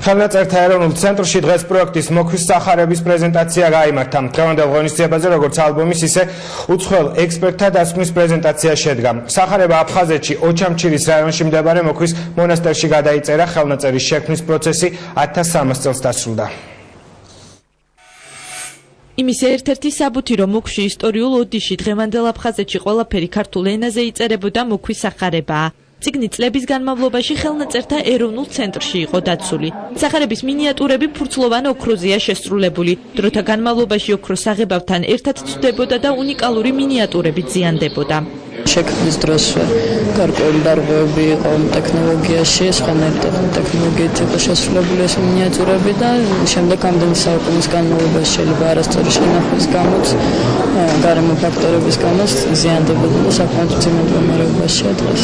ხელნაწერთა ეროვნულ ცენტრში დღეს პროექტის მოქვის სახარების პრეზენტაცია გაიმართა. დღევანდელ ღონისძიებაზე როგორც ალბომის, ისე უცხოელ ექსპერტთა დასკვნის პრეზენტაცია შედგა. სახარება აფხაზეთში ოჩამჩირის რაიონში მდებარე მოქვის მონასტერში გადაიწერა. ხელნაწერის შექმნის პროცესი 1300 წელს დასრულდა. იმის ერთ-ერთი საბუთი, რომ მოქვში ისტორიულ ოდიში დღევანდელ აფხაზეთში ყველაფერი ქართულ ენაზე იწერებოდა მოქვის სახარებაა. წიგნი წლების განმავლობაში ხელნაწერთა ეროვნულ ცენტრში იყო დაცული. სახარების მინიატურები ფურცლოვან ოქროზეა შესრულებული. დროთა განმავლობაში ოქროს აღებავთან ერთად ცვდებოდა და უნიკალური მინიატურები ზიანდებოდა. შექმნის დროს გარკვეული დარღვევები იყო ტექნოლოგიაში, სხვანაირი ტექნოლოგიით იყო შესრულებული ეს მინიატურები და შემდეგ ამდენი საუკუნის განმავლობაში შეიძლება არასწორი შენახვის გამოც, გარემო ფაქტორების გამოც ზიანდებოდა და საკმაოდ მძიმე მდგომარეობაშია დღეს.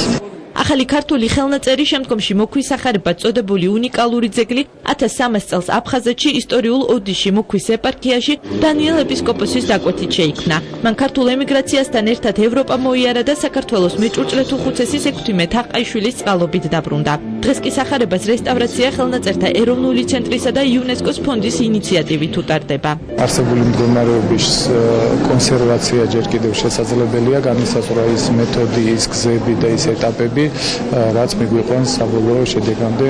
ახალი ქართული ხელნაწერი შემდგომში მოქვის სახარება წოდებული უნიკალური ძეგლი 1300 წელს აფხაზეთში ისტორიულ ოდიში მოქვის ეპარქიაში დანიელ ეპისკოპოსის დაკვეთით შეიქმნა. მან ქართულ ემიგრაციასთან ერთად ევროპა მოიარა და საქართველოს მეჭურჭლეთ უხუცესის 16 თაყაიშვილის წყალობით დაბრუნდა. დღეს კი სახარებას რესტავრაცია ხელნაწერთა ეროვნული ცენტრისა და იუნესკოს ფონდის ინიციატივით უტარდება. არსებული მდგომარეობის კონსერვაცია ჯერ კიდევ შესაძლებელია, განისაზღვრა ის მეთოდი, ის გზები და ის ეტაპები, რაც მიგვიყვანს საბოლოო შედეგამდე.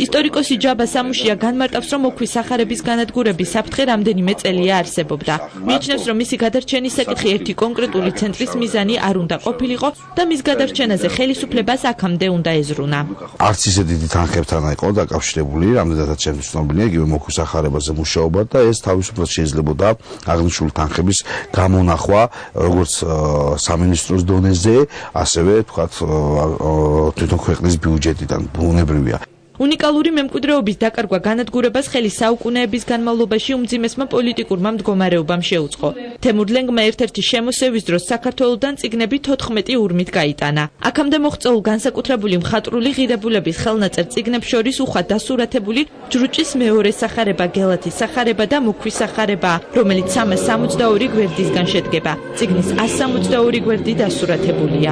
ისტორიკოსი ჯაბა სამუშია განმარტავს, რომ მოქვის სახარების განადგურების საფრთხე რამდენიმე წელია არსებობდა. მიიჩნევს, რომ მისი გადარჩენის საკითხი ერთი კონკრეტული ცენტრის მიზანი არ უნდა ყოფილიყო და მის გადარჩენაზე ხელისუფლებას აქამდე უნდა ეზრუნა. არც ისე დიდი თანხებთან იყო დაკავშირებული, რამდენადაც ჩემთვის ცნობილია, იგივე მოქვის სახარებაზე მუშაობა და ეს თავისუფლად შეიძლებოდა აღნიშნული თანხების გამონახვა, როგორც სამინისტროს დონეზე, ასევე თქვათ თვითონ ქვეყნის ბიუჯეტიდან ბუნებრივია. უნიკალური მემკვიდრეობის დაკარგვა განადგურებას ხელი საუკუნეების განმავლობაში უმძიმესმა პოლიტიკურმა მდგომარეობამ შეუწყო. თემურ ლენგმა ერთ-ერთი შემოსევის დროს საქართველოდან წიგნები 14 ურმით გაიტანა. აქამდე მოღწეულ განსაკუთრებული მხატვრული ღირებულების ხელნაწერ წიგნებს შორის უხვად დასურათებული ჯრუჭის მეორე სახარება, გელათის სახარება და მოქვის სახარებაა, რომელიც 362 გვერდისგან შედგება. წიგნის 162 გვერდი დასურათებულია.